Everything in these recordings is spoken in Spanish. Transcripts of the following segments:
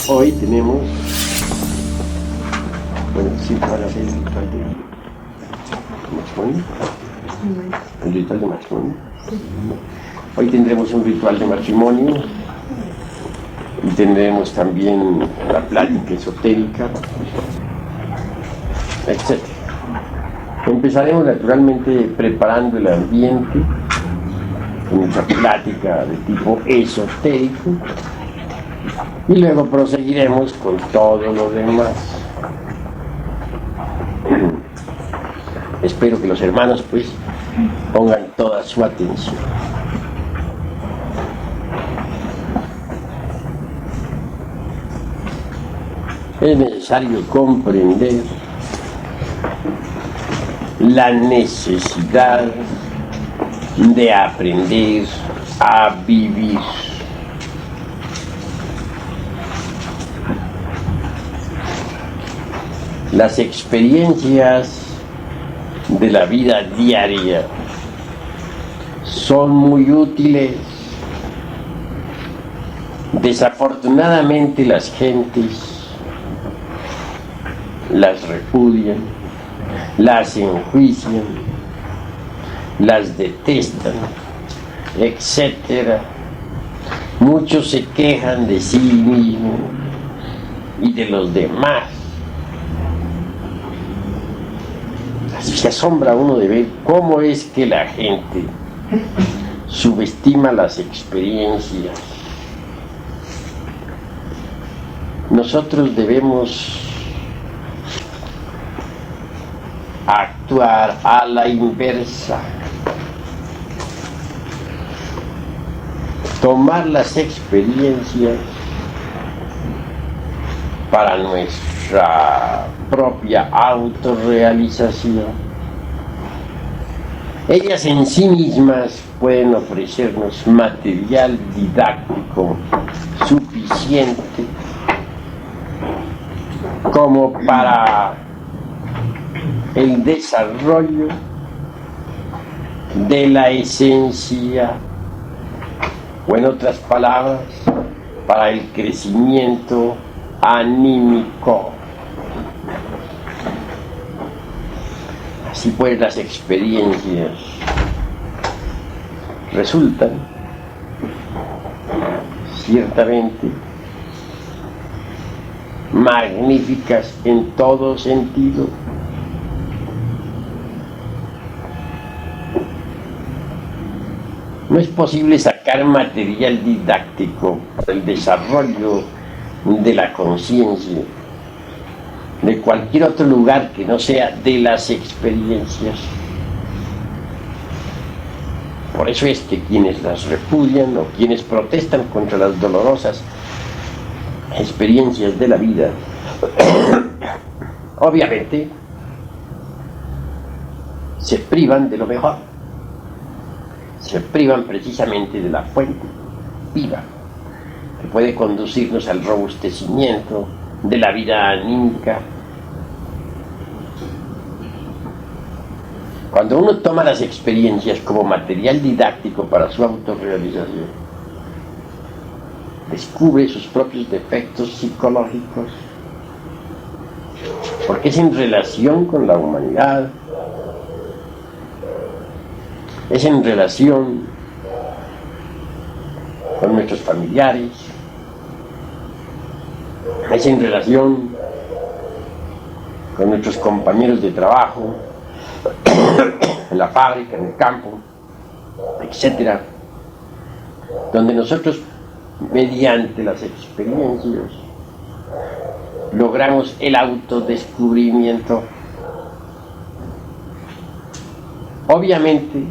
Hoy tenemos, bueno, sí, van a hacer el ritual de matrimonio. El ritual de matrimonio. Hoy tendremos un ritual de matrimonio y tendremos también la plática esotérica, etc. Empezaremos naturalmente preparando el ambiente con nuestra plática de tipo esotérico y luego proseguiremos con todo lo demás. Espero que los hermanos pues pongan toda su atención. Es necesario comprender la necesidad de aprender a vivir. Las experiencias de la vida diaria son muy útiles. Desafortunadamente las gentes las repudian, las enjuician, las detestan, etc. Muchos se quejan de sí mismos y de los demás. Se asombra uno de ver cómo es que la gente subestima las experiencias. Nosotros debemos actuar a la inversa. Tomar las experiencias para nuestra propia autorrealización. Ellas en sí mismas pueden ofrecernos material didáctico suficiente como para el desarrollo de la esencia, o en otras palabras, para el crecimiento anímico. Así pues, las experiencias resultan ciertamente magníficas en todo sentido. No es posible sacar material didáctico para el desarrollo de la conciencia de cualquier otro lugar que no sea de las experiencias. Por eso es que quienes las repudian o quienes protestan contra las dolorosas experiencias de la vida, obviamente se privan de lo mejor, se privan precisamente de la fuente viva que puede conducirnos al robustecimiento de la vida anímica. Cuando uno toma las experiencias como material didáctico para su autorrealización, descubre sus propios defectos psicológicos, porque es en relación con la humanidad, es en relación con nuestros familiares, es en relación con nuestros compañeros de trabajo, en la fábrica, en el campo, etc., donde nosotros, mediante las experiencias, logramos el autodescubrimiento. Obviamente,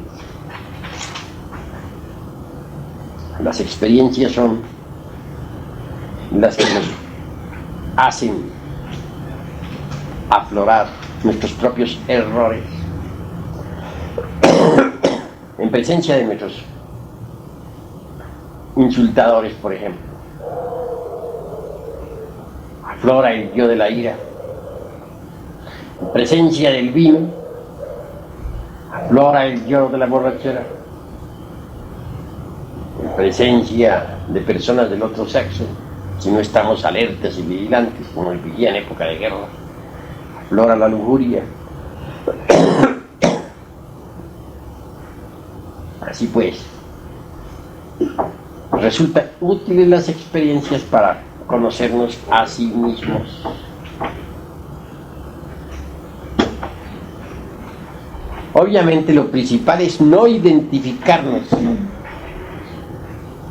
las experiencias son las que nos hacen aflorar nuestros propios errores en presencia de nuestros insultadores, por ejemplo. Aflora el yo de la ira. En presencia del vino, aflora el yo de la borrachera. En presencia de personas del otro sexo, si no estamos alertas y vigilantes, como el vigía en época de guerra, aflora la lujuria. Así pues, resulta útiles las experiencias para conocernos a sí mismos. Obviamente lo principal es no identificarnos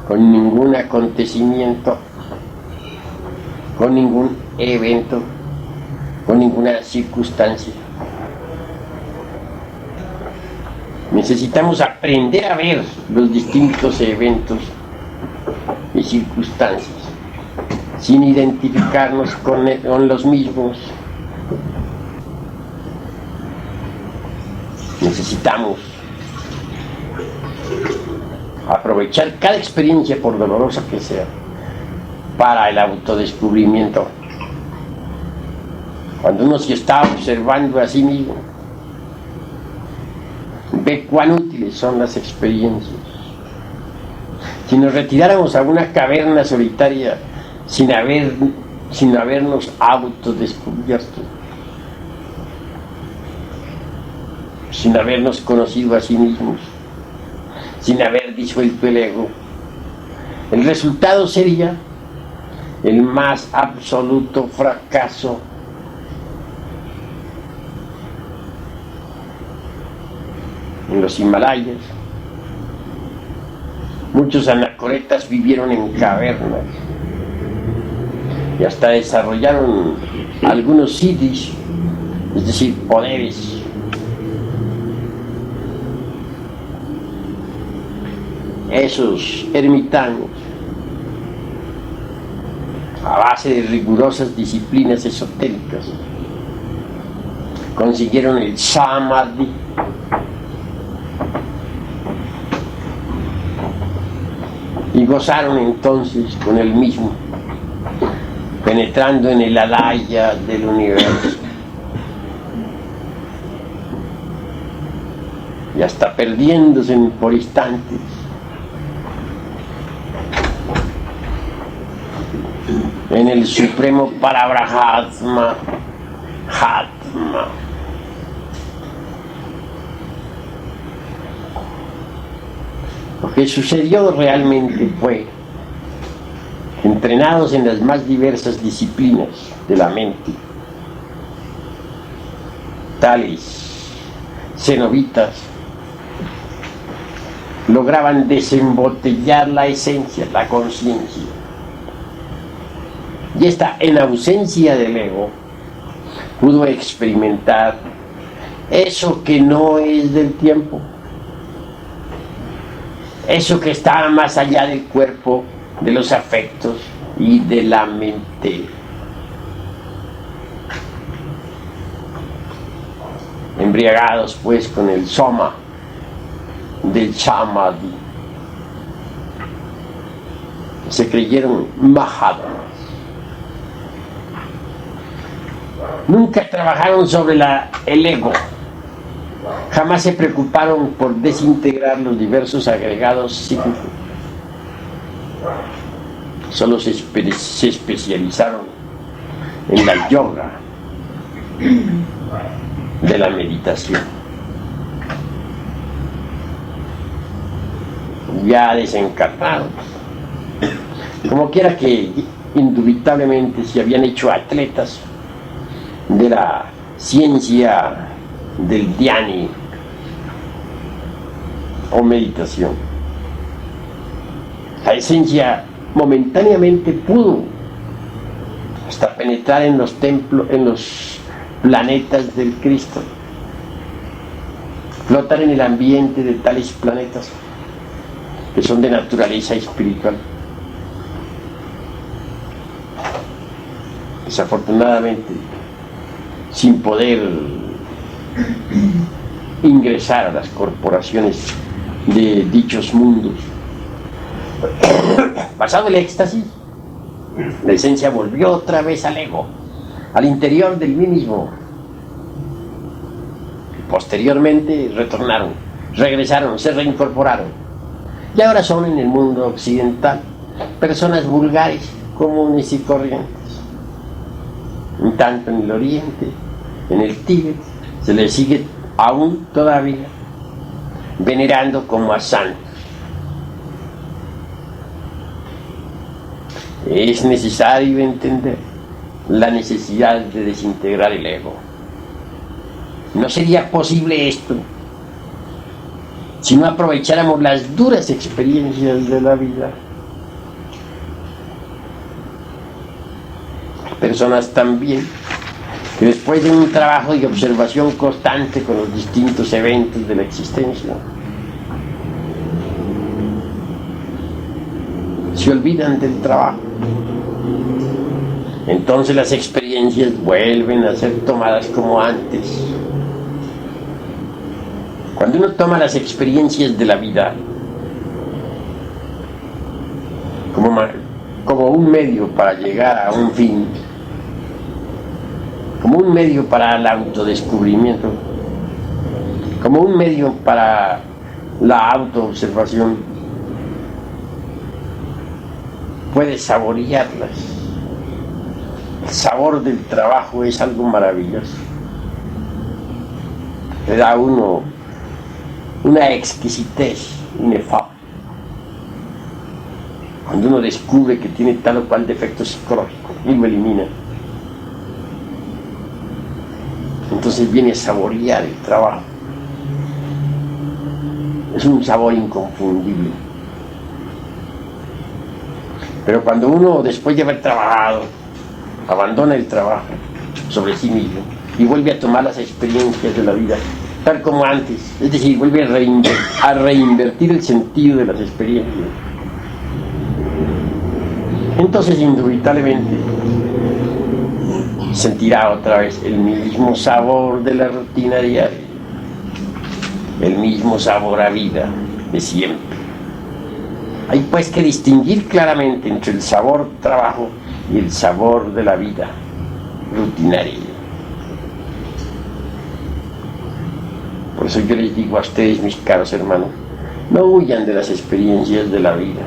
con ningún acontecimiento, con ningún evento, con ninguna circunstancia. Necesitamos aprender a ver los distintos eventos y circunstancias sin identificarnos con los mismos. Necesitamos aprovechar cada experiencia, por dolorosa que sea, para el autodescubrimiento. Cuando uno se está observando a sí mismo, ve cuán útiles son las experiencias. Si nos retiráramos a una caverna solitaria sin habernos autodescubierto, sin habernos conocido a sí mismos, sin haber disuelto el ego, el resultado sería el más absoluto fracaso. En los Himalayas, muchos anacoretas vivieron en cavernas y hasta desarrollaron algunos siddhis, es decir, poderes. Esos ermitaños, a base de rigurosas disciplinas esotéricas, consiguieron el samadhi, y gozaron entonces con el mismo, penetrando en el alaya del universo y hasta perdiéndose por instantes en el supremo Parabrahatma, Hatma. Lo que sucedió realmente fue, entrenados en las más diversas disciplinas de la mente, tales cenobitas lograban desembotellar la esencia, la conciencia, y esta, en ausencia del ego, pudo experimentar eso que no es del tiempo, eso que está más allá del cuerpo, de los afectos y de la mente. Embriagados pues con el soma del samadhi, se creyeron mahatmas. Nunca trabajaron sobre el ego, jamás se preocuparon por desintegrar los diversos agregados psíquicos, solo se especializaron en la yoga de la meditación. Ya desencarnados, como quiera que indubitablemente se habían hecho atletas de la ciencia del dhyani o meditación. La esencia momentáneamente pudo hasta penetrar en los templos, en los planetas del Cristo, flotar en el ambiente de tales planetas que son de naturaleza espiritual. Desafortunadamente, sin poder ingresar a las corporaciones de dichos mundos. Pasado el éxtasis, la esencia volvió otra vez al ego, al interior del mí mismo. Posteriormente regresaron, se reincorporaron, y ahora son en el mundo occidental personas vulgares, comunes y corrientes. En tanto en el Oriente, en el Tíbet, se le sigue aún todavía venerando como a santos. Es necesario entender la necesidad de desintegrar el ego. No sería posible esto si no aprovecháramos las duras experiencias de la vida. Hay personas también que después de un trabajo de observación constante con los distintos eventos de la existencia, se olvidan del trabajo. Entonces las experiencias vuelven a ser tomadas como antes. Cuando uno toma las experiencias de la vida como un medio para llegar a un fin, como un medio para el autodescubrimiento, como un medio para la autoobservación, puede saborearlas. El sabor del trabajo es algo maravilloso. Le da a uno una exquisitez inefable. Cuando uno descubre que tiene tal o cual defecto psicológico y lo elimina, entonces viene a saborear el trabajo. Es un sabor inconfundible. Pero cuando uno, después de haber trabajado, abandona el trabajo sobre sí mismo y vuelve a tomar las experiencias de la vida tal como antes, es decir, vuelve a reinvertir el sentido de las experiencias, entonces indubitablemente sentirá otra vez el mismo sabor de la rutina diaria, el mismo sabor a vida de siempre. Hay pues que distinguir claramente entre el sabor trabajo y el sabor de la vida rutinaria. Por eso yo les digo a ustedes, mis caros hermanos, no huyan de las experiencias de la vida.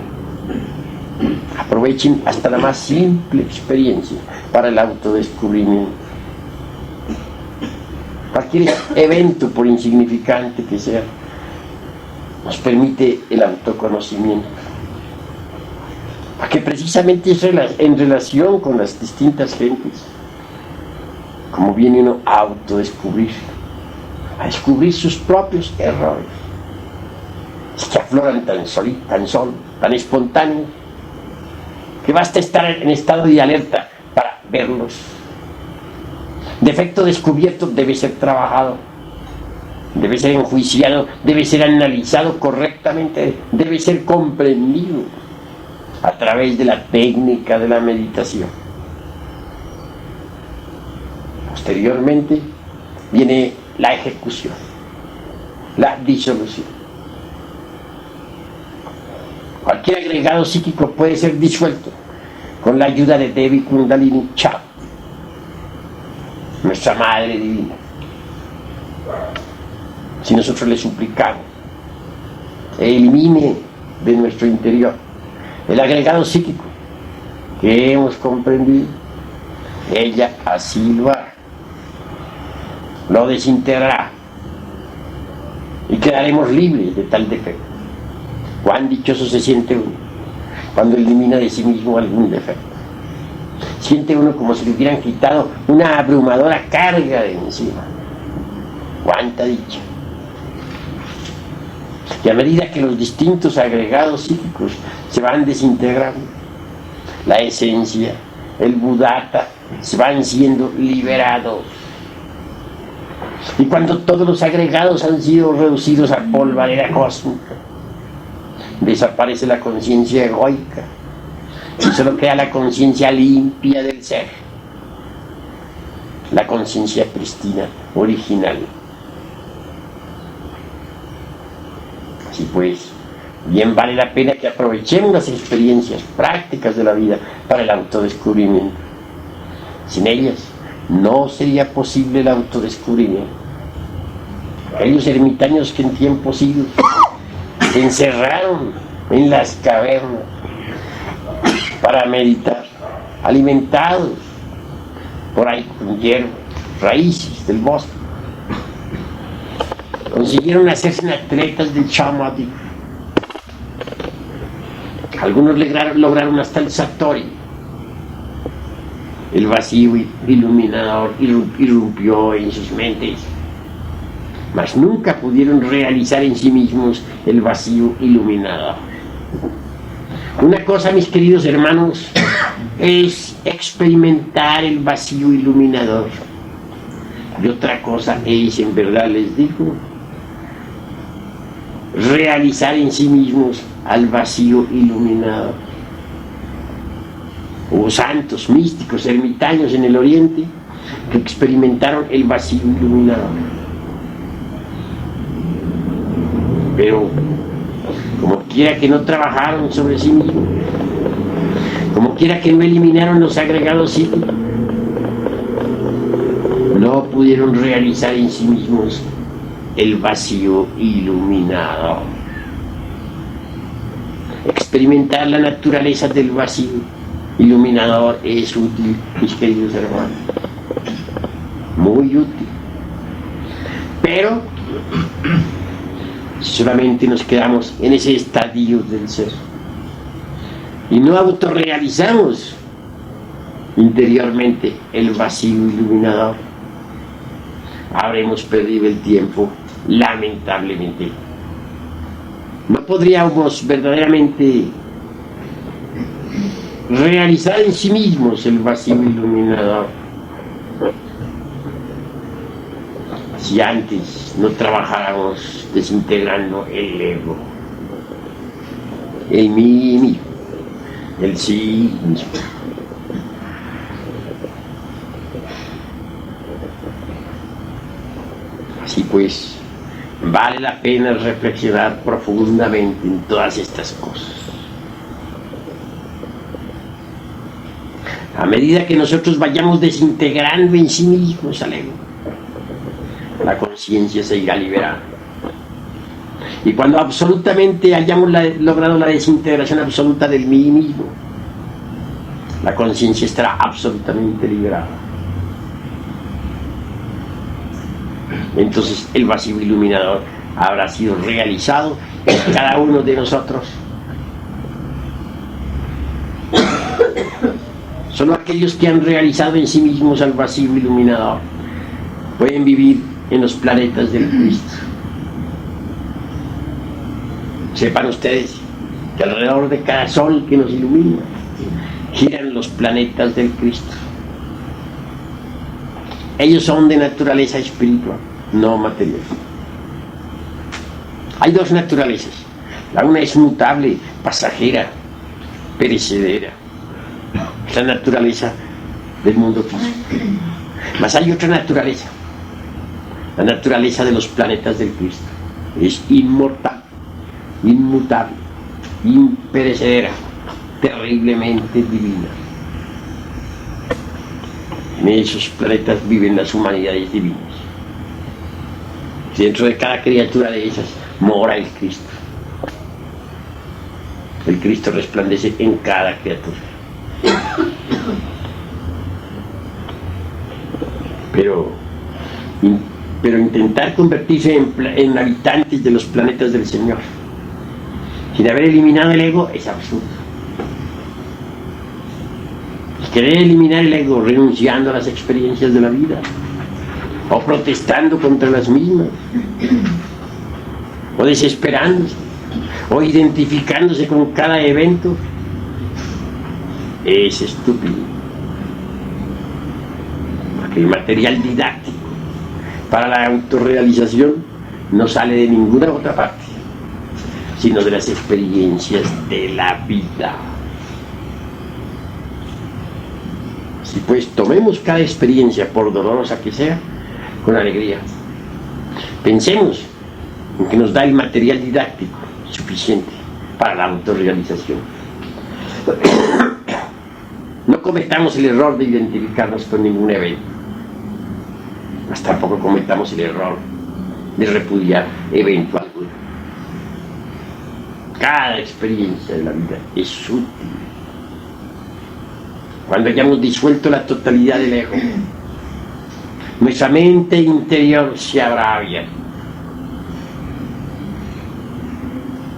Aprovechen hasta la más simple experiencia para el autodescubrimiento. Cualquier evento, por insignificante que sea, nos permite el autoconocimiento. Porque precisamente es en relación con las distintas gentes como viene uno a autodescubrir, a descubrir sus propios errores. Es que afloran tan solo, tan espontáneos, que basta estar en estado de alerta para verlos. Defecto descubierto debe ser trabajado, debe ser enjuiciado, debe ser analizado correctamente, debe ser comprendido a través de la técnica de la meditación. Posteriormente viene la ejecución, la disolución. Cualquier agregado psíquico puede ser disuelto con la ayuda de Devi Kundalini Chakra, nuestra Madre Divina. Si nosotros le suplicamos, elimine de nuestro interior el agregado psíquico que hemos comprendido, ella así lo hará, lo desintegrará y quedaremos libres de tal defecto. Cuán dichoso se siente uno cuando elimina de sí mismo algún defecto. Siente uno como si le hubieran quitado una abrumadora carga de encima. Cuánta dicha. Y a medida que los distintos agregados psíquicos se van desintegrando, la esencia, el Buddhata, se van siendo liberados. Y cuando todos los agregados han sido reducidos a polvareda cósmica, desaparece la conciencia egoica y solo queda la conciencia limpia del ser, la conciencia prístina, original. Así pues, bien vale la pena que aprovechemos las experiencias prácticas de la vida para el autodescubrimiento. Sin ellas no sería posible el autodescubrimiento. Aquellos ermitaños que en tiempos idos se encerraron en las cavernas para meditar, alimentados por ahí con hierba, raíces del bosque. Consiguieron hacerse atletas del Samadhi. Algunos lograron hasta el Satori. El vacío iluminador irrumpió en sus mentes, mas nunca pudieron realizar en sí mismos el vacío iluminador. Una cosa, mis queridos hermanos, es experimentar el vacío iluminador, y otra cosa es, en verdad les digo, realizar en sí mismos al vacío iluminador. Hubo santos, místicos, ermitaños en el Oriente que experimentaron el vacío iluminador. Pero, como quiera que no trabajaron sobre sí mismos, como quiera que no eliminaron los agregados psíquicos, no pudieron realizar en sí mismos el vacío iluminador. Experimentar la naturaleza del vacío iluminador es útil, mis queridos hermanos, muy útil. Pero solamente nos quedamos en ese estadio del ser y no autorrealizamos interiormente el vacío iluminador, habremos perdido el tiempo, lamentablemente. No podríamos verdaderamente realizar en sí mismos el vacío iluminador si antes no trabajáramos desintegrando el ego, el mí mismo, el sí mismo. Así pues, vale la pena reflexionar profundamente en todas estas cosas. A medida que nosotros vayamos desintegrando en sí mismos al ego, la conciencia se irá liberando. Y cuando absolutamente hayamos logrado la desintegración absoluta del mí mismo, la conciencia estará absolutamente liberada. Entonces el vacío iluminador habrá sido realizado en cada uno de nosotros. Solo aquellos que han realizado en sí mismos el vacío iluminador pueden vivir en los planetas del Cristo. Sepan ustedes que alrededor de cada sol que nos ilumina giran los planetas del Cristo. Ellos son de naturaleza espiritual, no material. Hay dos naturalezas. La una es mutable, pasajera, perecedera. Es la naturaleza del mundo físico. Mas hay otra naturaleza, la naturaleza de los planetas del Cristo. Es inmortal, inmutable, imperecedera, terriblemente divina. En esos planetas viven las humanidades divinas. Dentro de cada criatura de esas mora el Cristo. El Cristo resplandece en cada criatura. Pero intentar convertirse en habitantes de los planetas del Señor sin haber eliminado el ego es absurdo. Y querer eliminar el ego renunciando a las experiencias de la vida, o protestando contra las mismas, o desesperándose, o identificándose con cada evento, es estúpido. Porque el material didáctico para la autorrealización no sale de ninguna otra parte, sino de las experiencias de la vida. Si pues tomemos cada experiencia, por dolorosa que sea, con alegría. Pensemos en que nos da el material didáctico suficiente para la autorrealización. No cometamos el error de identificarnos con ningún evento, mas tampoco cometamos el error de repudiar evento alguno. Cada experiencia de la vida es útil. cuando hayamos disuelto la totalidad del ego, nuestra mente interior se habrá abierto.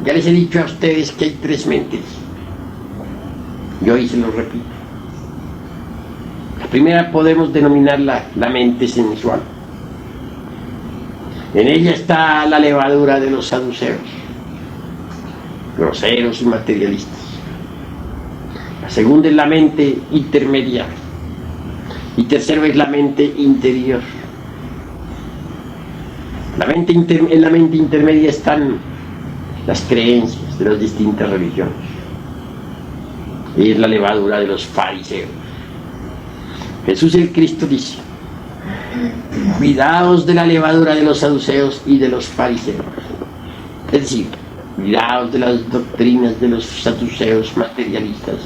Ya les he dicho a ustedes que hay 3 mentes, y hoy se los repito. La primera podemos denominarla la mente sensual. En ella está la levadura de los saduceos, groseros y materialistas. La segunda es la mente intermedia. Y tercero es la mente interior. En la mente intermedia están las creencias de las distintas religiones. Y es la levadura de los fariseos. Jesús el Cristo dice: cuidaos de la levadura de los saduceos y de los fariseos. Es decir, cuidaos de las doctrinas de los saduceos materialistas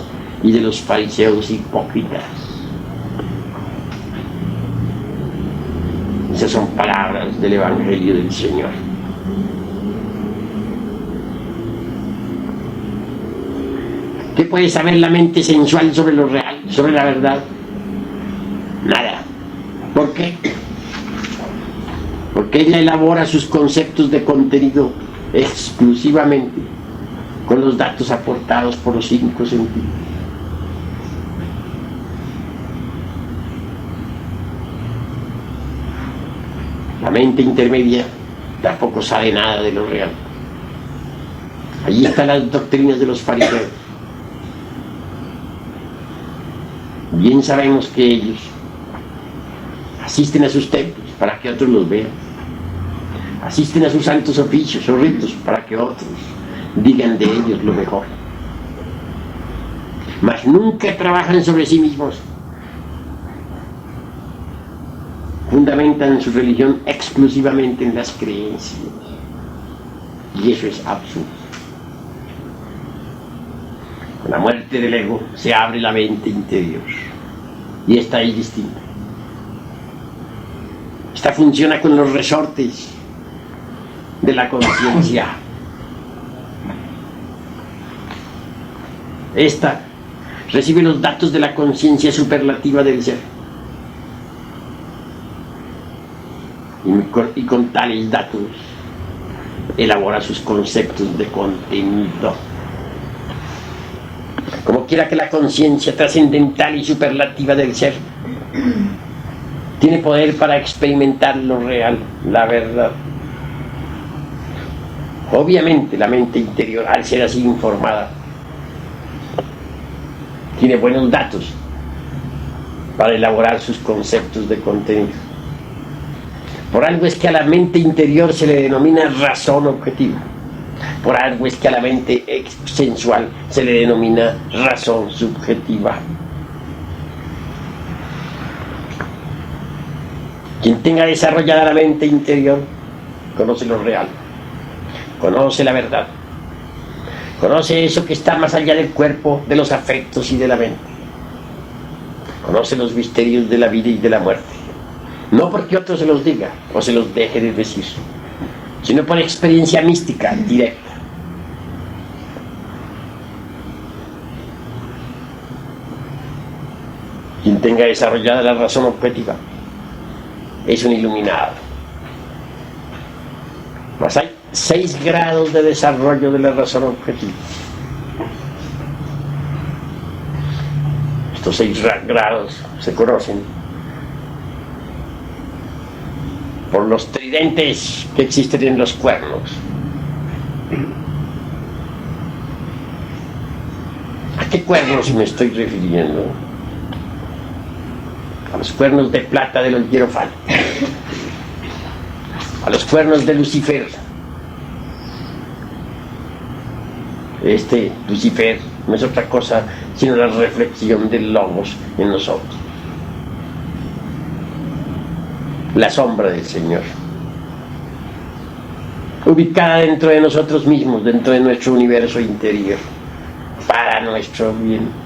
y de los fariseos hipócritas. Esas son palabras del Evangelio del Señor. ¿Qué puede saber la mente sensual sobre lo real, sobre la verdad? Nada. ¿Por qué? Porque ella elabora sus conceptos de contenido exclusivamente con los datos aportados por los 5 sentidos. La mente intermedia tampoco sabe nada de lo real. Allí están las doctrinas de los fariseos. Bien sabemos que ellos asisten a sus templos para que otros los vean. Asisten a sus santos oficios o ritos para que otros digan de ellos lo mejor. Mas nunca trabajan sobre sí mismos. Fundamentan su religión exclusivamente en las creencias. Y eso es absurdo. Con la muerte del ego se abre la mente interior. Y esta es distinta. Esta funciona con los resortes de la conciencia. Esta recibe los datos de la conciencia superlativa del ser. Y con tales datos elabora sus conceptos de contenido. Como quiera que la conciencia trascendental y superlativa del ser tiene poder para experimentar lo real, la verdad. Obviamente la mente interior, al ser así informada, tiene buenos datos para elaborar sus conceptos de contenido. Por algo es que a la mente interior se le denomina razón objetiva. Por algo es que a la mente sensual se le denomina razón subjetiva. Quien tenga desarrollada la mente interior conoce lo real, conoce la verdad, conoce eso que está más allá del cuerpo, de los afectos y de la mente. Conoce los misterios de la vida y de la muerte. No porque otro se los diga o se los deje de decir, sino por experiencia mística directa. Quien tenga desarrollada la razón objetiva es un iluminado. Mas hay 6 grados de desarrollo de la razón objetiva. Estos 6 grados se conocen por los tridentes que existen en los cuernos. ¿A qué cuernos me estoy refiriendo? A los cuernos de plata de los hierofantes, a los cuernos de Lucifer. Este Lucifer no es otra cosa sino la reflexión del Logos en nosotros, la sombra del Señor, ubicada dentro de nosotros mismos, dentro de nuestro universo interior, para nuestro bien.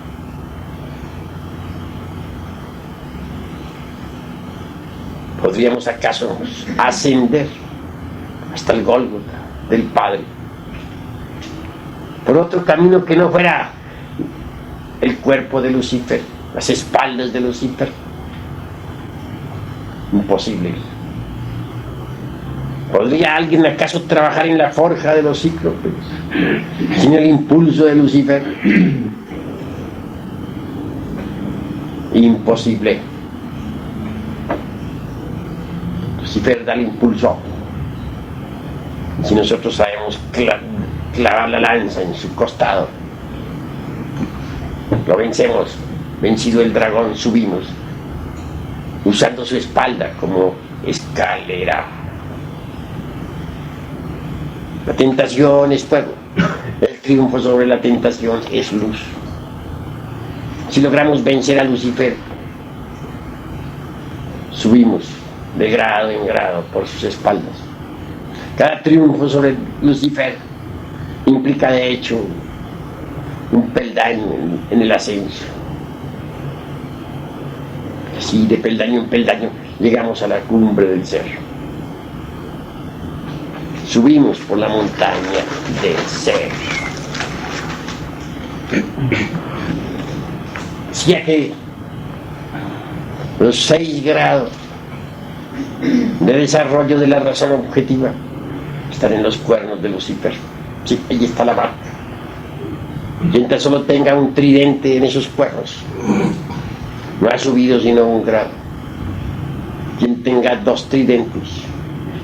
¿Podríamos acaso ascender hasta el Gólgota del Padre por otro camino que no fuera el cuerpo de Lucifer, las espaldas de Lucifer. Imposible. ¿Podría alguien acaso trabajar en la forja de los cíclopes sin el impulso de Lucifer? Imposible. Lucifer da el impulso. Si nosotros sabemos clavar la lanza en su costado, lo vencemos. Vencido el dragón, subimos, usando su espalda como escalera. La tentación es fuego. El triunfo sobre la tentación es luz. Si logramos vencer a Lucifer, subimos de grado en grado por sus espaldas. Cada triunfo sobre Lucifer implica de hecho un peldaño en el ascenso. Así de peldaño en peldaño llegamos a la cumbre del cerro. Subimos por la montaña del ser. Decía que los 6 grados de desarrollo de la razón objetiva están en los cuernos de Lucifer. Sí, ahí está la marca. Quien tan solo tenga un tridente en esos cuernos no ha subido sino 1 grado. Quien tenga 2 tridentes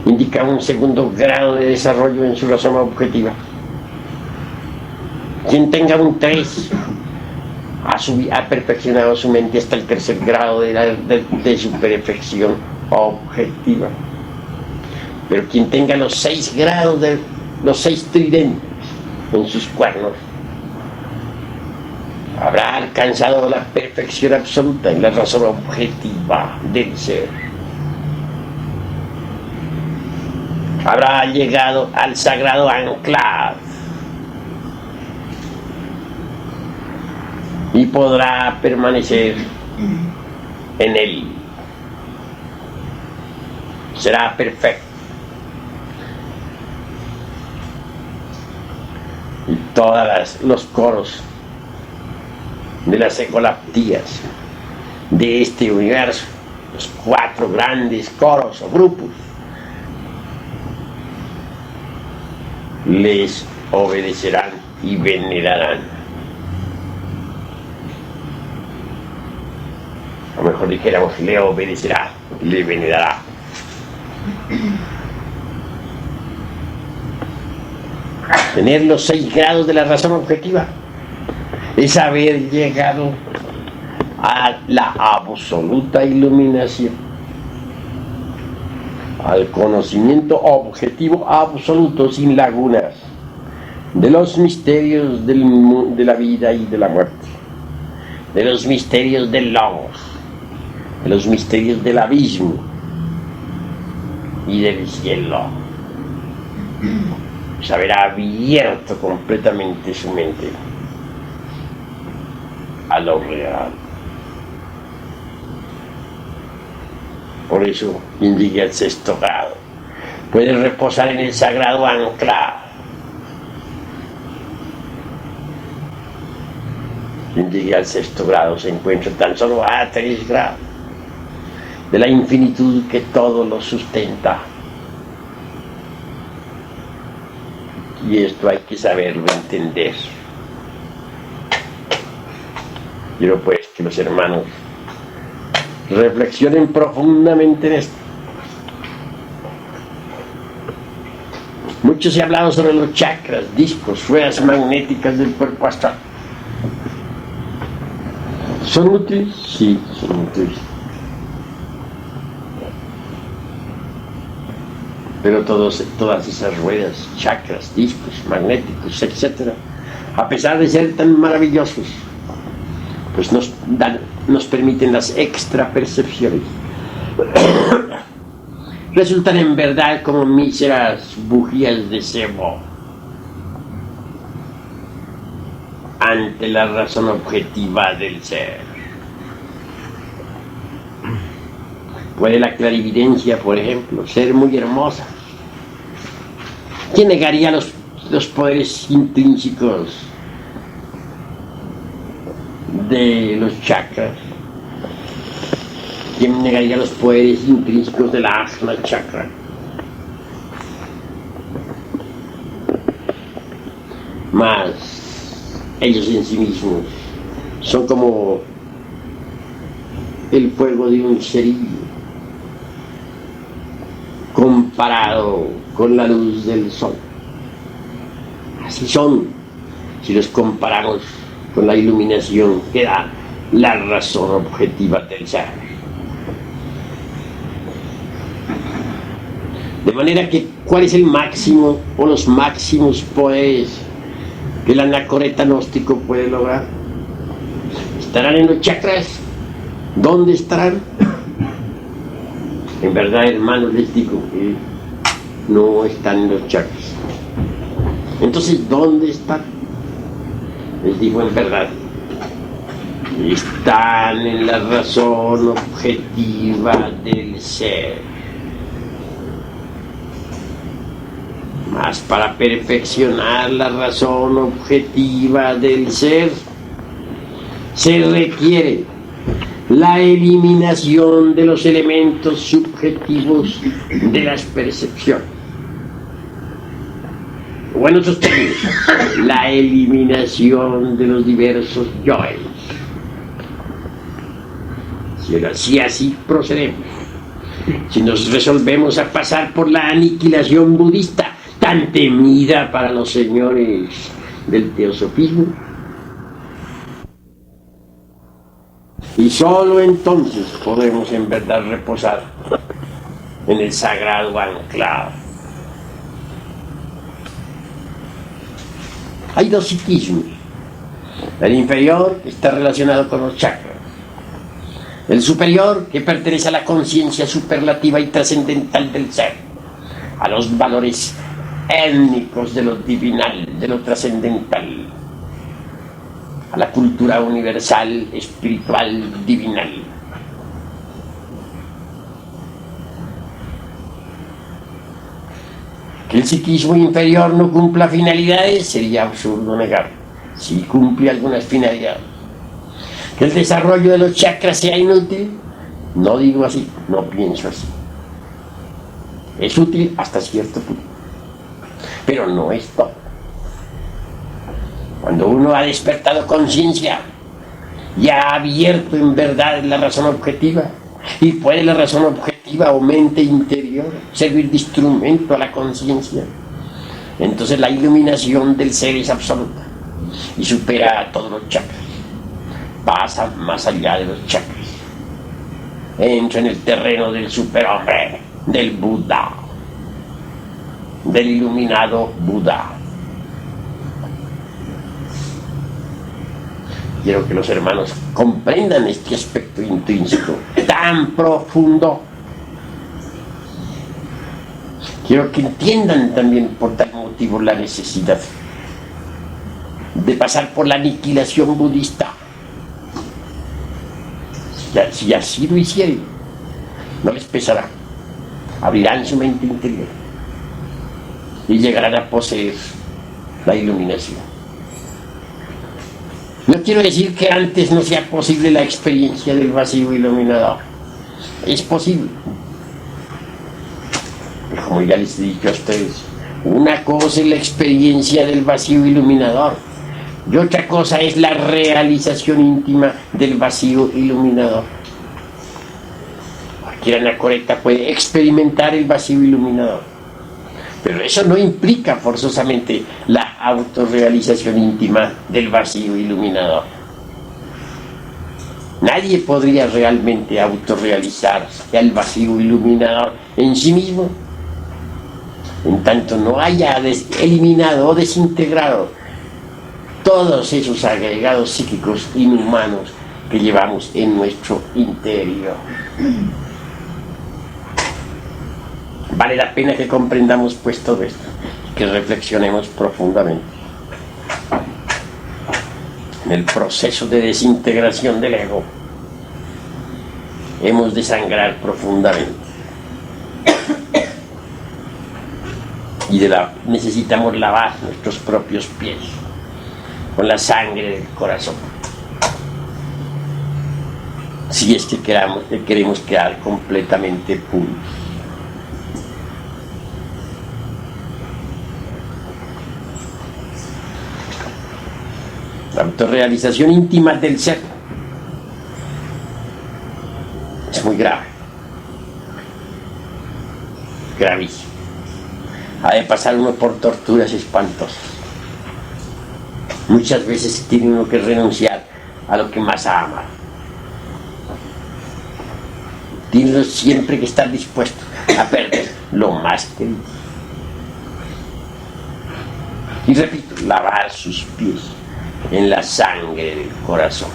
indica un 2º grado de desarrollo en su razón objetiva. Quien tenga un 3 ha perfeccionado su mente hasta el 3er grado de su perfección objetiva. Pero quien tenga los 6 grados de los 6 tridentes en sus cuernos habrá alcanzado la perfección absoluta en la razón objetiva del ser. Habrá llegado al sagrado anclaje y podrá permanecer en él. Será perfecto. Y todos los coros de las ecolaptías de este universo, los 4 grandes coros o grupos, les obedecerán y venerarán. O mejor dijéramos, le obedecerá, le venerará. Tener los 6 grados de la razón objetiva es haber llegado a la absoluta iluminación, al conocimiento objetivo absoluto sin lagunas de los misterios de la vida y de la muerte, de los misterios del logos, de los misterios del abismo y del cielo. Pues habrá abierto completamente su mente a lo real. Por eso, quien llegue al 6º grado puede reposar en el sagrado anclaje. Quien llegue al 6º grado se encuentra tan solo a 3 grados de la infinitud que todo lo sustenta. Y esto hay que saberlo entender. Quiero pues que los hermanos reflexionen profundamente en esto. Mucho se ha hablado sobre los chakras, discos, ruedas magnéticas del cuerpo astral. ¿Son útiles? Sí, son útiles. Pero todas esas ruedas, chakras, discos, magnéticos, etc., a pesar de ser tan maravillosos, pues nos permiten las extrapercepciones. Resultan en verdad como míseras bujías de cebo ante la razón objetiva del ser. Puede la clarividencia, por ejemplo, ser muy hermosa. ¿Quién negaría los poderes intrínsecos de los chakras? ¿Quién negaría los poderes intrínsecos de la Ajna Chakra? Mas ellos en sí mismos son como el fuego de un cerillo comparado con la luz del sol. Así son, si los comparamos con la iluminación que da la razón objetiva del ser. De manera que, ¿cuál es el máximo o los máximos poderes que el anacoreta gnóstico puede lograr? ¿Estarán en los chakras? ¿Dónde estarán? En verdad, hermanos, les digo que no están en los chakras. Entonces, ¿dónde están? Les digo en verdad, están en la razón objetiva del ser. Mas para perfeccionar la razón objetiva del ser, se requiere la eliminación de los elementos subjetivos de las percepciones. O en otros términos, la eliminación de los diversos yoes. Si así procedemos, si nos resolvemos a pasar por la aniquilación budista, tan temida para los señores del teosofismo, y solo entonces podemos en verdad reposar en el sagrado anclado. Hay dos psiquismos. El inferior está relacionado con los chakras. El superior, que pertenece a la conciencia superlativa y trascendental del ser, a los valores étnicos de lo divinal, de lo trascendental, a la cultura universal, espiritual, divinal. Que el psiquismo inferior no cumpla finalidades sería absurdo negar. Sí cumple algunas finalidades. Que el desarrollo de los chakras sea inútil, no digo así, no pienso así. Es útil hasta cierto punto, pero no es todo. Cuando uno ha despertado conciencia y ha abierto en verdad la razón objetiva, y puede la razón objetiva o mente interior servir de instrumento a la conciencia, entonces la iluminación del ser es absoluta y supera a todos los chakras, pasa más allá de los chakras, entra en el terreno del superhombre, del Buda, del iluminado Buda. Quiero que los hermanos comprendan este aspecto intrínseco tan profundo. Quiero que entiendan también por tal motivo la necesidad de pasar por la aniquilación budista. Si así lo hicieren, no les pesará. Abrirán su mente interior y llegarán a poseer la iluminación. No quiero decir que antes no sea posible la experiencia del vacío iluminador. Es posible. Pero como ya les he dicho a ustedes, una cosa es la experiencia del vacío iluminador y otra cosa es la realización íntima del vacío iluminador. Cualquier anacoreta puede experimentar el vacío iluminador, pero eso no implica forzosamente la autorrealización íntima del vacío iluminador. Nadie podría realmente autorrealizar el vacío iluminador en sí mismo, en tanto no haya eliminado o desintegrado todos esos agregados psíquicos inhumanos que llevamos en nuestro interior. Vale la pena que comprendamos pues todo esto, que reflexionemos profundamente en el proceso de desintegración del ego. Hemos de sangrar profundamente y necesitamos lavar nuestros propios pies con la sangre del corazón. si es que queremos quedar completamente puros. La autorrealización íntima del ser es muy grave, gravísimo. Ha de pasar uno por torturas espantosas. Muchas veces tiene uno que renunciar a lo que más ama. Tiene uno siempre que estar dispuesto a perder lo más querido. Y repito, lavar sus pies en la sangre del corazón.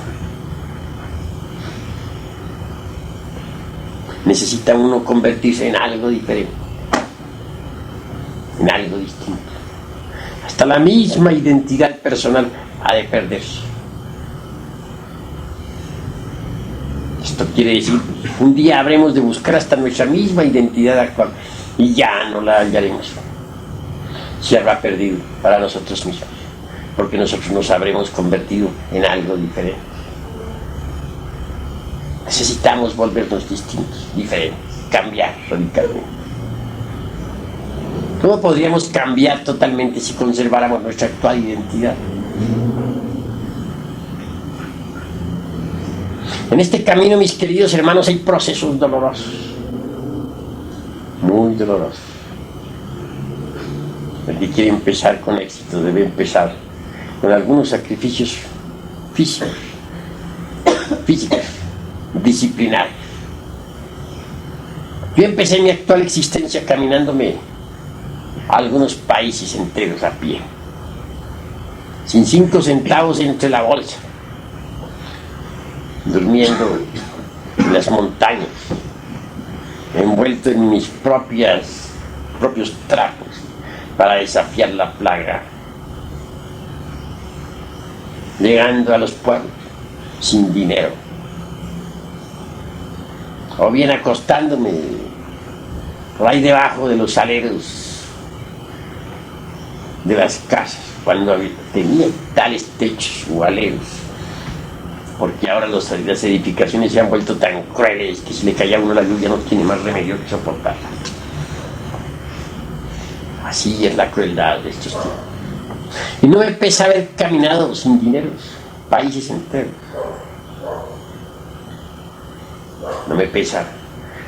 Necesita uno convertirse en algo diferente, en algo distinto. Hasta la misma identidad personal ha de perderse. Esto quiere decir, un día habremos de buscar hasta nuestra misma identidad actual y ya no la hallaremos. Se habrá perdido para nosotros mismos, porque nosotros nos habremos convertido en algo diferente. Necesitamos volvernos distintos, diferentes, cambiar radicalmente. ¿Cómo podríamos cambiar totalmente si conserváramos nuestra actual identidad? En este camino, mis queridos hermanos, hay procesos dolorosos, muy dolorosos. El que quiere empezar con éxito debe empezar con algunos sacrificios físicos, disciplinarios. Yo empecé mi actual existencia caminándome a algunos países enteros a pie, sin 5 centavos entre la bolsa, durmiendo en las montañas, envuelto en mis propios trapos para desafiar la plaga, llegando a los pueblos sin dinero, o bien acostándome por ahí debajo de los aleros de las casas, cuando tenía tales techos o aleros, porque ahora las edificaciones se han vuelto tan crueles que si le cae a uno la lluvia no tiene más remedio que soportarla. Así es la crueldad de estos tiempos. Y no me pesa haber caminado sin dineros países enteros. No me pesa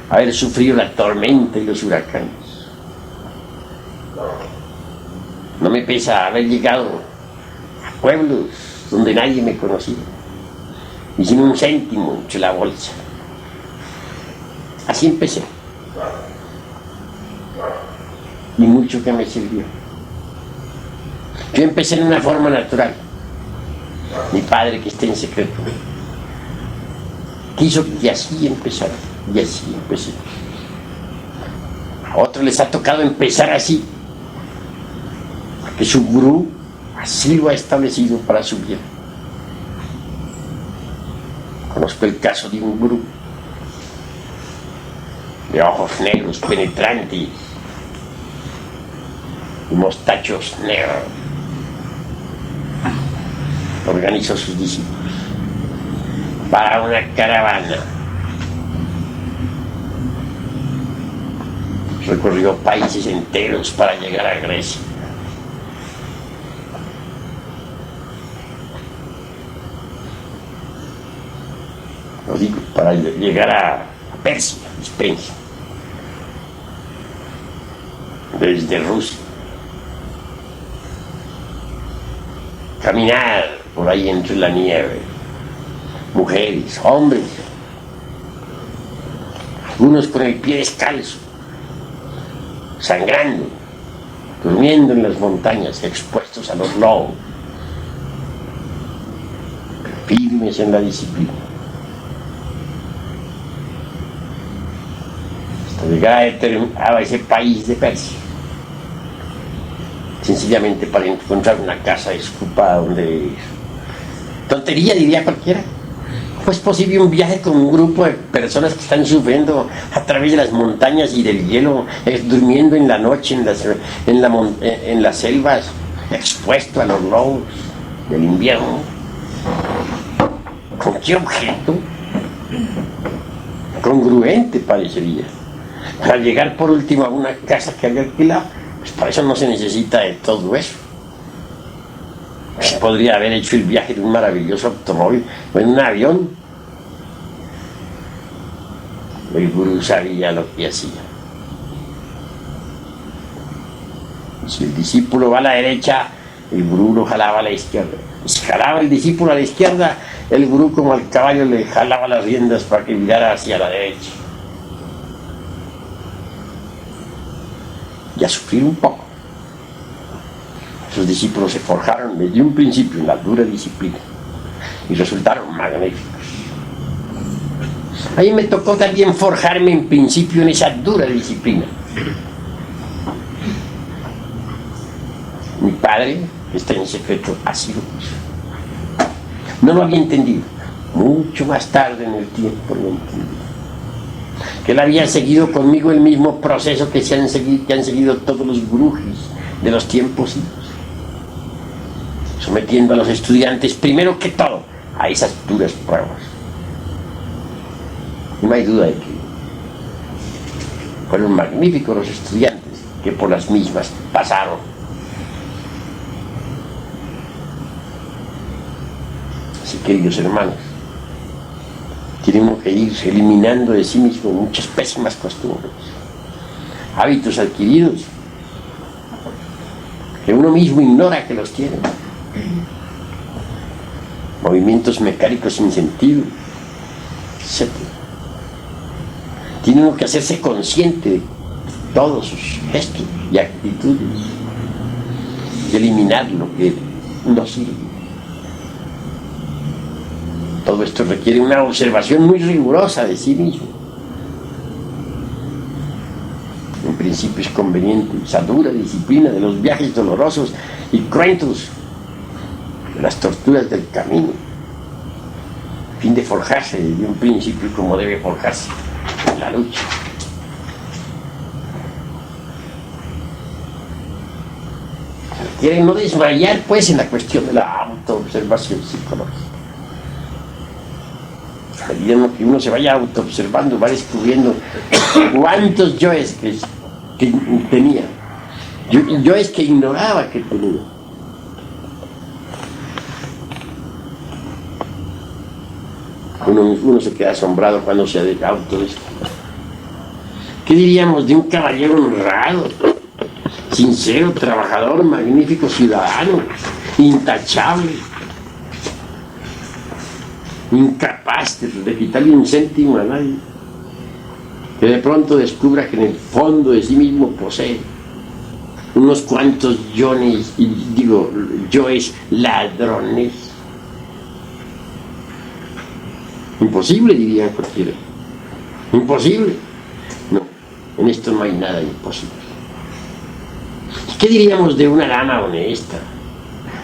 haber sufrido la tormenta y los huracanes. No me pesa haber llegado a pueblos donde nadie me conocía y sin un céntimo entre la bolsa. Así empecé. Y mucho que me sirvió. Yo empecé en una forma natural. Mi padre, que está en secreto, quiso que así empezara. Y así empecé. A otros les ha tocado empezar así, porque su gurú así lo ha establecido para su bien. Conozco el caso de un gurú de ojos negros penetrantes y mostachos negros. Organizó sus discípulos para una caravana. Recorrió países enteros para llegar a Grecia. Lo digo, para llegar a Persia, Spencer, desde Rusia. Caminar por ahí entre la nieve, mujeres, hombres, algunos con el pie descalzo, sangrando, durmiendo en las montañas, expuestos a los lobos, firmes en la disciplina, hasta llegar a ese país de Persia, sencillamente para encontrar una casa desocupada donde vivir. Tontería, diría cualquiera. ¿Cómo es posible un viaje con un grupo de personas que están sufriendo a través de las montañas y del hielo, durmiendo en la noche en las selvas, expuesto a los lobos del invierno? ¿Con qué objeto? Congruente parecería. Para llegar por último a una casa que había alquilado, pues para eso no se necesita de todo eso. Se podría haber hecho el viaje de un maravilloso automóvil o en un avión. El gurú sabía lo que hacía. Si el discípulo va a la derecha, el gurú lo jalaba a la izquierda. Si jalaba el discípulo a la izquierda, el gurú como al caballo le jalaba las riendas para que mirara hacia la derecha. Y a sufrir un poco. Sus discípulos se forjaron desde un principio en la dura disciplina y resultaron magníficos. A mí me tocó también forjarme en principio en esa dura disciplina. Mi padre, que está en secreto, así lo hizo. No lo había entendido. Mucho más tarde en el tiempo lo entendí. Que él había seguido conmigo el mismo proceso que han seguido todos los gurújis de los tiempos idos, sometiendo a los estudiantes primero que todo a esas duras pruebas. Y no hay duda de que fueron magníficos los estudiantes que por las mismas pasaron. Así, queridos hermanos, tenemos que ir eliminando de sí mismo muchas pésimas costumbres, hábitos adquiridos que uno mismo ignora que los tiene, movimientos mecánicos sin sentido, etc. Tiene uno que hacerse consciente de todos sus gestos y actitudes y eliminar lo que no sirve. Todo esto requiere una observación muy rigurosa de sí mismo. En principio es conveniente esa dura disciplina de los viajes dolorosos y cruentos, de las torturas del camino, a fin de forjarse desde un principio como debe forjarse en la lucha. Se requiere no desmayar pues en la cuestión de la autoobservación psicológica. A medida que uno se vaya autoobservando, va descubriendo cuántos yoes que tenía, yoes que ignoraba que tenía. Uno se queda asombrado cuando se autodescubre. ¿Qué diríamos de un caballero honrado, sincero, trabajador, magnífico ciudadano, intachable, incapaz de quitarle un céntimo a nadie, que de pronto descubra que en el fondo de sí mismo posee unos cuantos yoes ladrones? Imposible, dirían cualquiera. Imposible. No, en esto no hay nada imposible. ¿Qué diríamos de una dama honesta,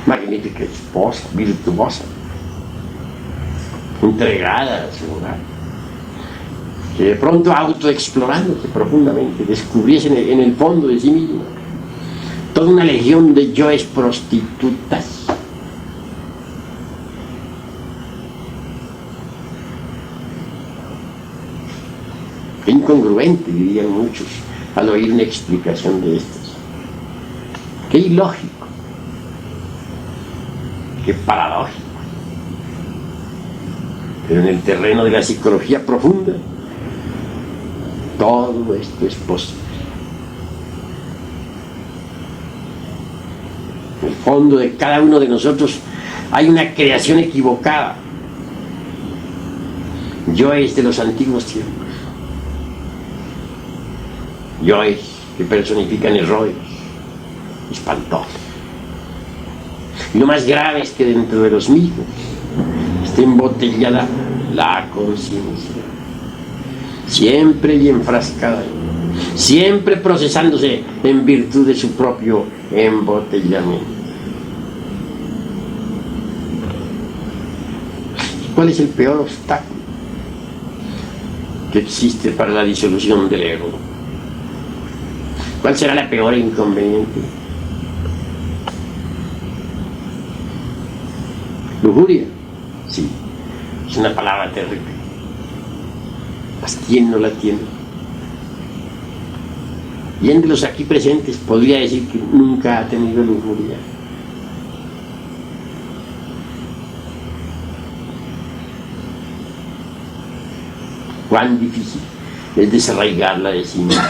magnífica esposa, virtuosa, entregada a su hogar, que de pronto autoexplorándose profundamente descubriese en el fondo de sí misma toda una legión de yoes prostitutas? Qué incongruente, dirían muchos al oír una explicación de estas. Qué ilógico, qué paradójico. Pero en el terreno de la psicología profunda, todo esto es posible. En el fondo de cada uno de nosotros hay una creación equivocada. Yoes de los antiguos tiempos. Yoes que personifican errores espantosos. Y lo más grave es que dentro de los mismos está embotellada la conciencia, siempre y enfrascada, siempre procesándose en virtud de su propio embotellamiento. ¿Cuál es el peor obstáculo que existe para la disolución del ego? ¿Cuál será la peor inconveniente? Lujuria. Sí, es una palabra terrible. ¿Quién no la tiene? ¿Quién de los aquí presentes podría decir que nunca ha tenido lujuria? Cuán difícil es desarraigarla de sí mismo.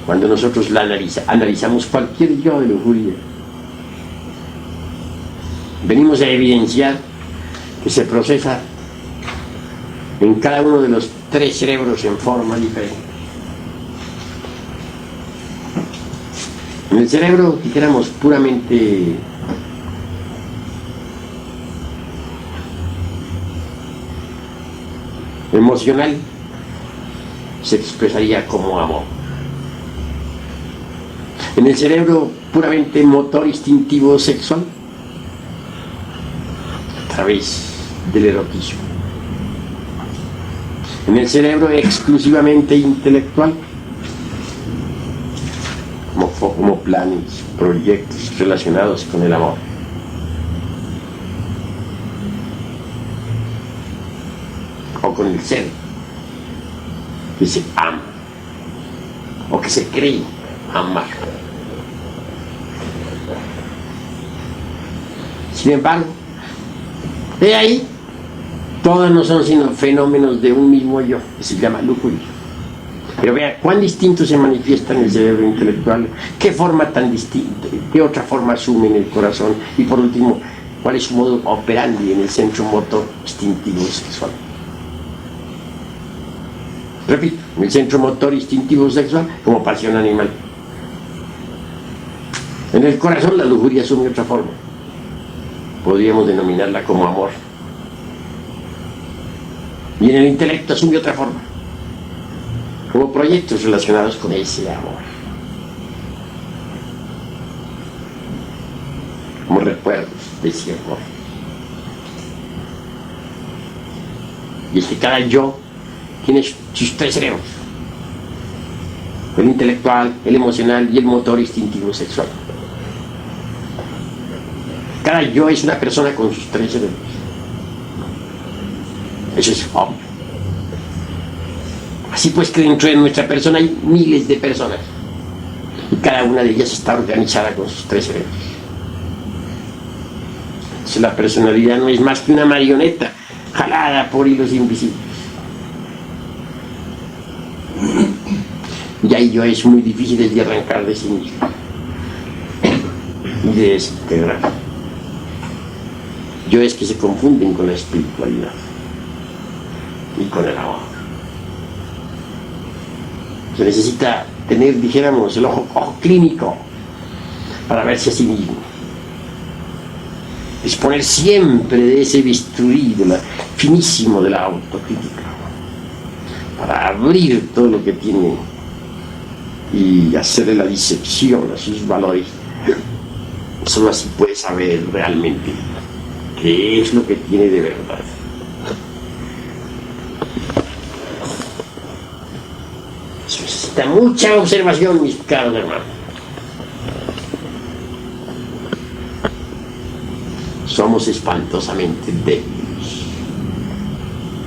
Cuando nosotros la analizamos cualquier yo de lujuria, venimos a evidenciar que se procesa en cada uno de los 3 cerebros en forma diferente. En el cerebro, dijéramos, puramente emocional, se expresaría como amor. En el cerebro puramente motor, instintivo, sexual, a través del erotismo. En el cerebro exclusivamente intelectual, como planes, proyectos relacionados con el amor. O con el ser que se ama o que se cree amar. Sin embargo, de ahí, todas no son sino fenómenos de un mismo yo, que se llama lujuria. Pero vea cuán distinto se manifiesta en el cerebro intelectual, qué forma tan distinta, qué otra forma asume en el corazón, y por último, cuál es su modo operandi en el centro motor instintivo sexual. Repito, en el centro motor instintivo sexual como pasión animal. En el corazón la lujuria asume otra forma. Podríamos denominarla como amor. Y en el intelecto asume otra forma, como proyectos relacionados con ese amor, como recuerdos de ese amor. Y es que cada yo tiene sus 3 cerebros: el intelectual, el emocional y el motor instintivo sexual. Cada yo es una persona con sus 3 cerebros. Eso es obvio. Así pues que dentro de nuestra persona hay miles de personas y cada una de ellas está organizada con sus 3 cerebros. Entonces la personalidad no es más que una marioneta jalada por hilos invisibles. Y ahí yo es muy difícil de arrancar de sí mismo y de desintegrar. Yo es que se confunden con la espiritualidad y con el amor. Se necesita tener, dijéramos, el ojo clínico para verse a sí mismo. Disponer siempre de ese bisturí finísimo de la autocrítica para abrir todo lo que tiene y hacerle la disección a sus valores. Solo así puede saber realmente qué es lo que tiene de verdad. Se necesita mucha observación, mis caros hermanos. Somos espantosamente débiles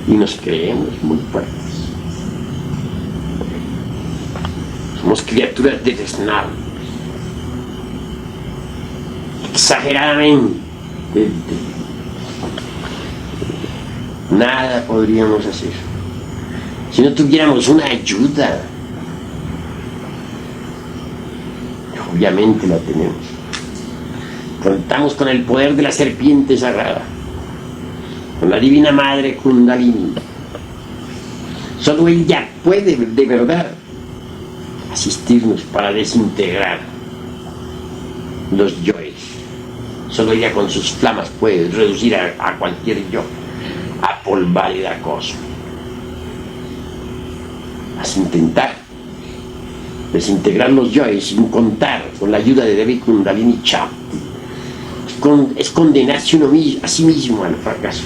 y nos creemos muy fuertes. Somos criaturas detestables, exageradamente débiles. Nada podríamos hacer si no tuviéramos una ayuda. Obviamente la tenemos. Contamos con el poder de la serpiente sagrada, con la divina madre Kundalini. Solo ella puede de verdad asistirnos para desintegrar los yoes. Solo ella con sus flamas puede reducir a cualquier yo a polvareda cosa. Vas a intentar desintegrar los yoes sin contar con la ayuda de Devi Kundalini Shakti. Es condenarse uno a sí mismo al fracaso.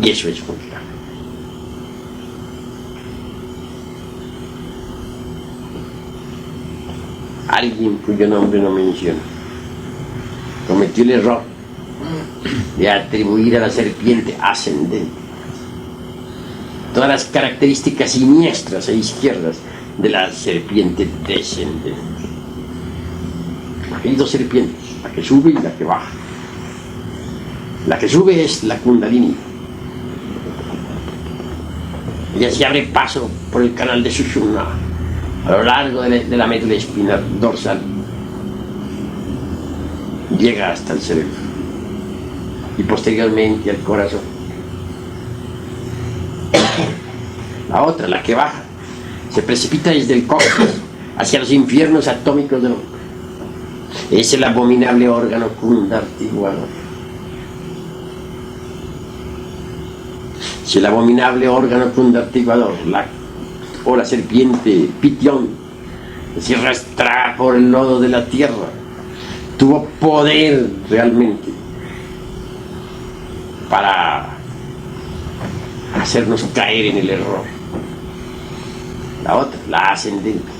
Y eso es muy grave. alguien cuyo nombre no menciono cometió el error de atribuir a la serpiente ascendente todas las características siniestras e izquierdas de la serpiente descendente. Hay dos serpientes, la que sube y la que baja. La que sube es la Kundalini. Ella se abre paso por el canal de Sushumna a lo largo de la médula espinal dorsal. Llega hasta el cerebro y posteriormente al corazón. La otra, la que baja, se precipita desde el coxis hacia los infiernos atómicos del hombre. Es el abominable órgano kundartiguador. Si el abominable órgano kundartiguador, o la serpiente Pitión, que se arrastra por el lodo de la tierra, tuvo poder realmente para hacernos caer en el error. La otra, la ascendente,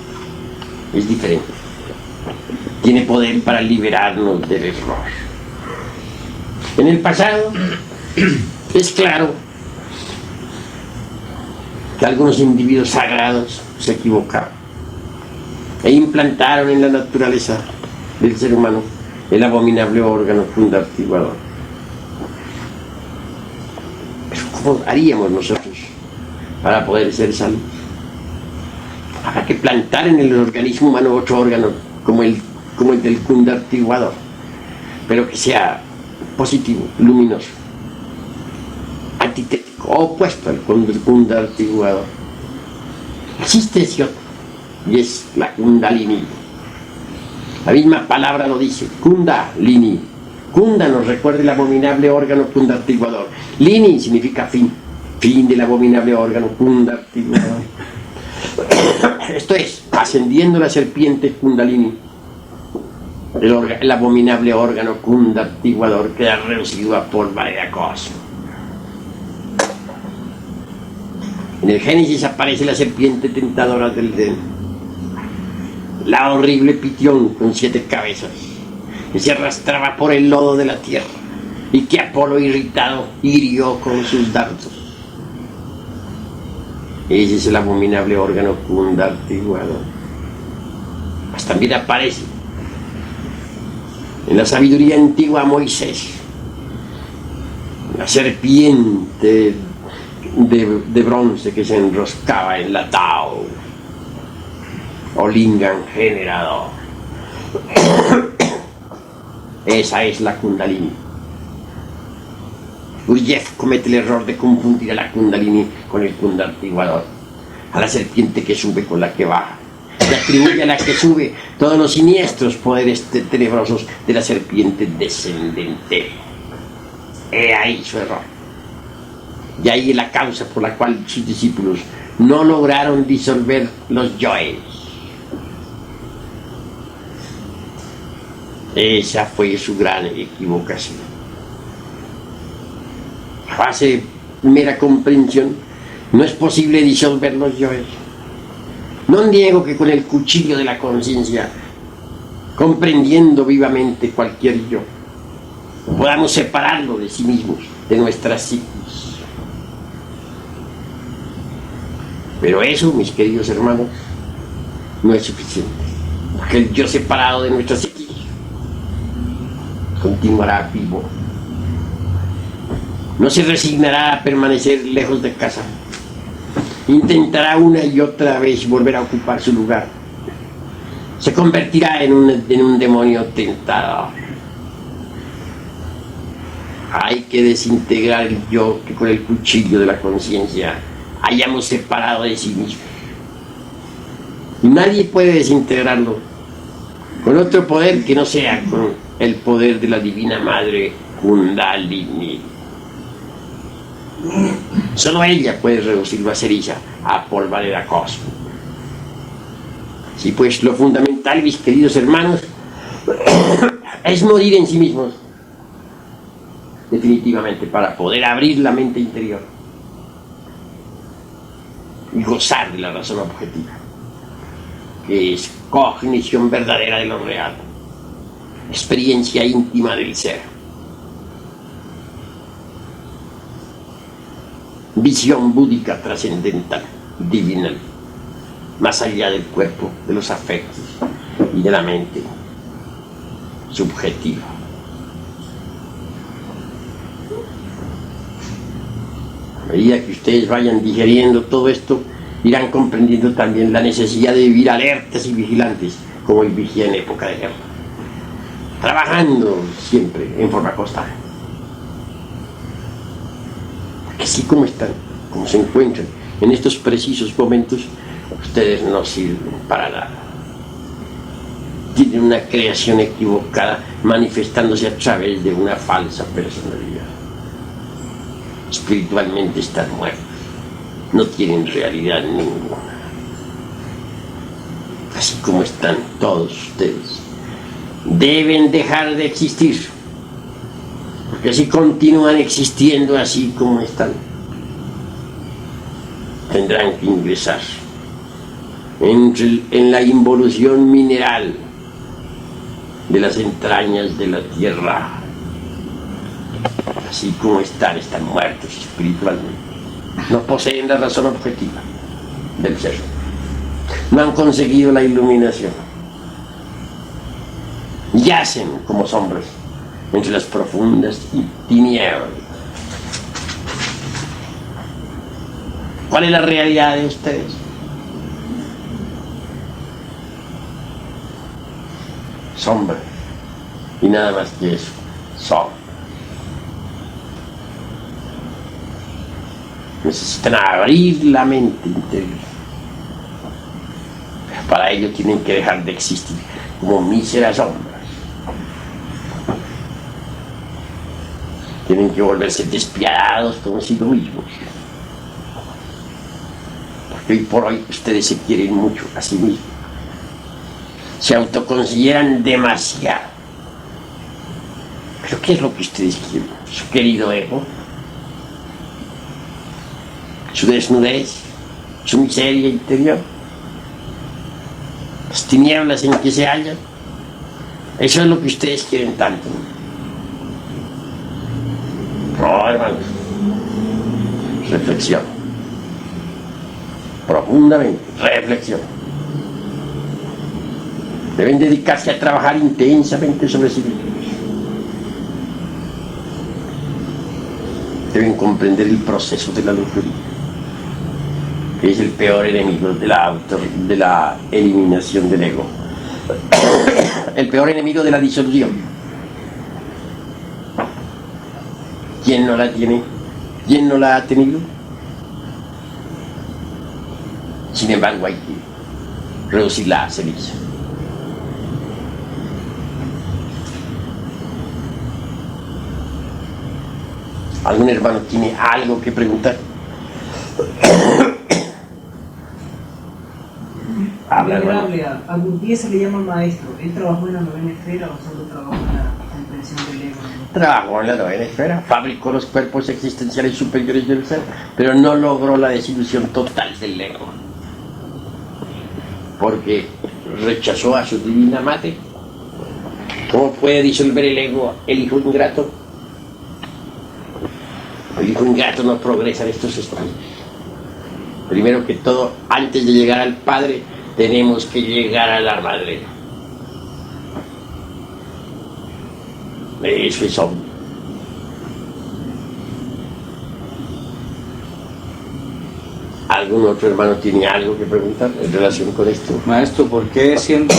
es diferente. Tiene poder para liberarnos del error. En el pasado, es claro que algunos individuos sagrados se equivocaron e implantaron en la naturaleza del ser humano el abominable órgano kundartiguador. Pero ¿cómo haríamos nosotros para poder ser salvos? Habrá que plantar en el organismo humano otro órgano como el del kundartiguador, pero que sea positivo, luminoso, antitético, opuesto al kundartiguador. Existe ese otro, y es la Kundalini. La misma palabra lo dice, Kundalini. Kunda nos recuerda el abominable órgano kundartiguador. Lini significa fin, fin del abominable órgano kundartiguador. Esto es, ascendiendo la serpiente Kundalini, el abominable órgano kundartiguador queda reducido a polvareda cósmica. En el Génesis aparece la serpiente tentadora del Edén, la horrible Pitión con 7 cabezas, que se arrastraba por el lodo de la tierra y que Apolo irritado hirió con sus dardos. Ese es el abominable órgano kundartiguador. Pues también aparece en la sabiduría antigua Moisés, la serpiente de bronce que se enroscaba en la Tao, o Lingam generador. Esa es la Kundalini. Gurdjieff comete el error de confundir a la Kundalini con el kundartiguador, a la serpiente que sube con la que baja, y atribuye a la que sube todos los siniestros poderes tenebrosos de la serpiente descendente. He ahí su error. Y ahí es la causa por la cual sus discípulos no lograron disolver los yoes. Esa fue su gran equivocación. A base de mera comprensión, no es posible disolver los yoes. No niego que con el cuchillo de la conciencia, comprendiendo vivamente cualquier yo, podamos separarlo de sí mismos, de nuestra psiquis. Pero eso, mis queridos hermanos, no es suficiente, porque el yo separado de nuestra psiquis continuará vivo. No se resignará a permanecer lejos de casa. Intentará una y otra vez volver a ocupar su lugar. Se convertirá en un demonio tentador. Hay que desintegrar el yo que con el cuchillo de la conciencia hayamos separado de sí mismo. Y nadie puede desintegrarlo con otro poder que no sea con el poder de la Divina Madre Kundalini. Solo ella puede reducirlo a ceniza, a polvareda cósmica. Sí, pues lo fundamental, mis queridos hermanos, es morir en sí mismos, definitivamente, para poder abrir la mente interior y gozar de la razón objetiva. que es cognición verdadera de lo real, experiencia íntima del ser, visión búdica trascendental, divinal, más allá del cuerpo, de los afectos y de la mente subjetiva. A medida que ustedes vayan digeriendo todo esto, irán comprendiendo también la necesidad de vivir alertas y vigilantes, como el vigía en época de guerra, trabajando siempre en forma constante. Porque así como están, como se encuentran en estos precisos momentos, ustedes no sirven para nada. Tienen una creación equivocada manifestándose a través de una falsa personalidad. Espiritualmente están muertos, no tienen realidad ninguna. Así como están todos ustedes, deben dejar de existir, porque si continúan existiendo así como están, tendrán que ingresar en la involución mineral de las entrañas de la tierra. Así como están muertos espiritualmente. No poseen la razón objetiva del ser. No han conseguido la iluminación. Yacen como sombras entre las profundas tinieblas. ¿Cuál es la realidad de ustedes? Sombra. Y nada más que eso. Sombra. Necesitan abrir la mente interior. Pero para ello tienen que dejar de existir como míseras sombras. Tienen que volverse despiadados consigo mismos. Porque hoy por hoy ustedes se quieren mucho a sí mismos. Se autoconsideran demasiado. ¿Pero qué es lo que ustedes quieren? ¿Su querido ego? ¿Su desnudez? ¿Su miseria interior? ¿Las tinieblas en que se hallan? Eso es lo que ustedes quieren tanto. No, hermanos. Reflexión. Profundamente, reflexión. Deben dedicarse a trabajar intensamente sobre sí mismos. Deben comprender el proceso de la lujuria, que es el peor enemigo de la eliminación del ego, el peor enemigo de la disolución. ¿Quién no la tiene? ¿Quién no la ha tenido? Sin embargo, hay que reducirla a ceniza. ¿Algún hermano tiene algo que preguntar? Venerable, a Gurdjieff se le llama maestro. ¿Él trabajó en la novena esfera o solo trabajó en la comprensión del ego? Trabajó en la novena esfera, fabricó los cuerpos existenciales superiores del ser, pero no logró la desilusión total del ego, porque rechazó a su divina madre. ¿Cómo puede disolver el ego el hijo ingrato? El hijo ingrato no progresa en estos estados. Primero que todo, antes de llegar al Padre, tenemos que llegar a la Madre. Eso es obvio. ¿Algún otro hermano tiene algo que preguntar en relación con esto? Maestro, ¿por qué siendo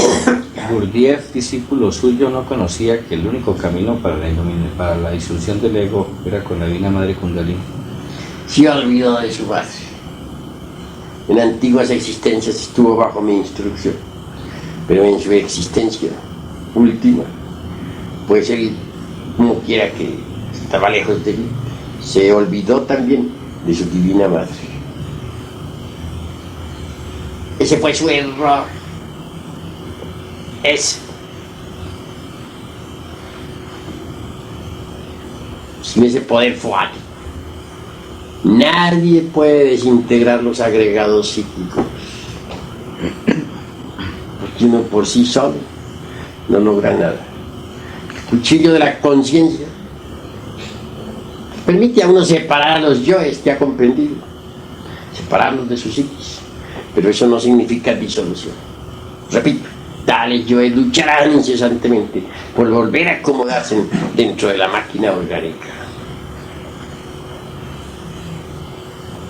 Gurdjieff discípulo suyo no conocía que el único camino para la disolución del ego era con la Divina Madre Kundalini? Se olvidó de su base. En antiguas existencias estuvo bajo mi instrucción, pero en su existencia última, pues él, como quiera que estaba lejos de mí, se olvidó también de su divina madre. Ese fue su error. Sin ese poder fuerte, nadie puede desintegrar los agregados psíquicos. que uno por sí solo no logra nada. El cuchillo de la conciencia permite a uno separar a los yoes que ha comprendido, separarlos de su psiquis, pero eso no significa disolución. Repito, tales yoes lucharán incesantemente por volver a acomodarse dentro de la máquina orgánica.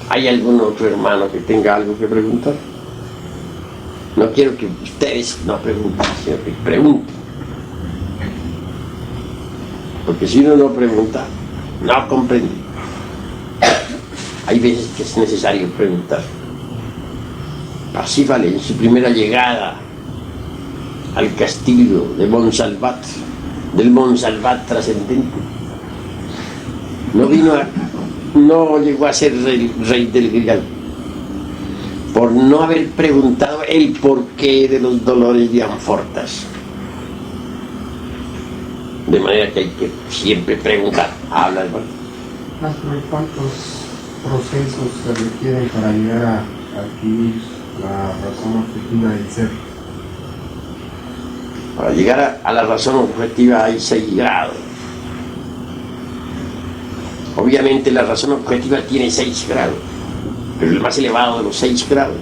¿Hay algún otro hermano que tenga algo que preguntar? No quiero que ustedes no pregunten, sino que pregunten. Porque si uno no pregunta, no comprende. Hay veces que es necesario preguntar. Parsifal, en su primera llegada al castillo de Monsalvat, del Monsalvat trascendente, no llegó a ser rey del Grial por no haber preguntado el porqué de los dolores de Amfortas. De manera que hay que siempre preguntar. Habla, hermano. ¿Cuántos procesos se requieren para llegar a adquirir la razón objetiva del ser? Para llegar a la razón objetiva hay 6 grados. Obviamente la razón objetiva tiene 6 grados, pero el más elevado de los 6 grados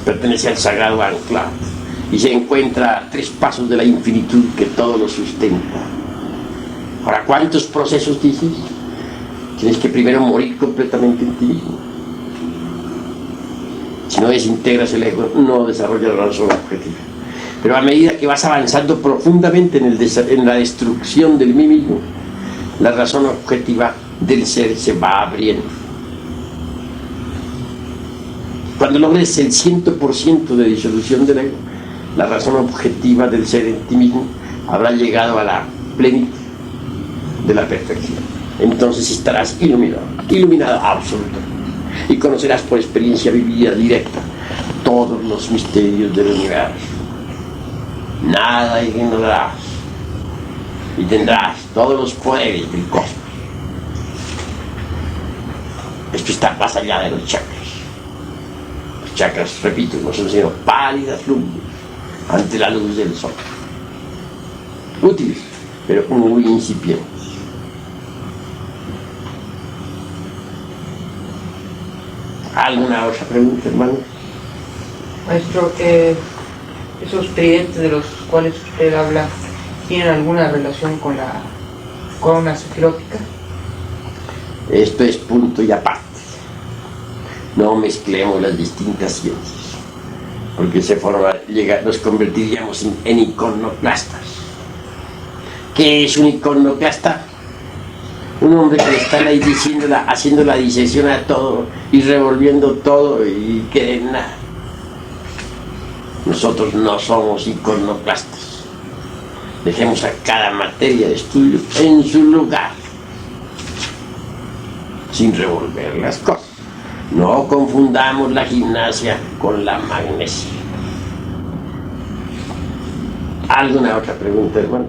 pertenece al sagrado ancla y se encuentra a 3 pasos de la infinitud que todo lo sustenta. Ahora, ¿cuántos procesos dices? Tienes que primero morir completamente en ti mismo. Si no desintegras el ego, no desarrollas la razón objetiva. Pero a medida que vas avanzando profundamente en la destrucción del mí mismo, la razón objetiva del ser se va abriendo. Cuando logres el 100% de disolución del ego, la razón objetiva del ser en ti mismo habrá llegado a la plenitud de la perfección. Entonces estarás iluminado absolutamente, y conocerás por experiencia vivida directa todos los misterios del universo. Nada ignorarás y tendrás todos los poderes del cosmos. Esto está más allá de los chakras. Los chakras, repito, no son sino pálidas luces ante la luz del sol. Útiles, pero muy incipientes. ¿Alguna otra pregunta, hermano? Maestro, esos tridentes de los cuales usted habla, ¿tienen alguna relación con la corona sefirótica? Esto es punto y aparte. No mezclemos las distintas ciencias, porque nos convertiríamos en iconoclastas. ¿Qué es un iconoclasta? Un hombre que está ahí haciendo la disección a todo y revolviendo todo y que nada. Nosotros no somos iconoclastas. Dejemos a cada materia de estudio en su lugar, sin revolver las cosas. No confundamos la gimnasia con la magnesia. ¿Alguna otra pregunta, hermano?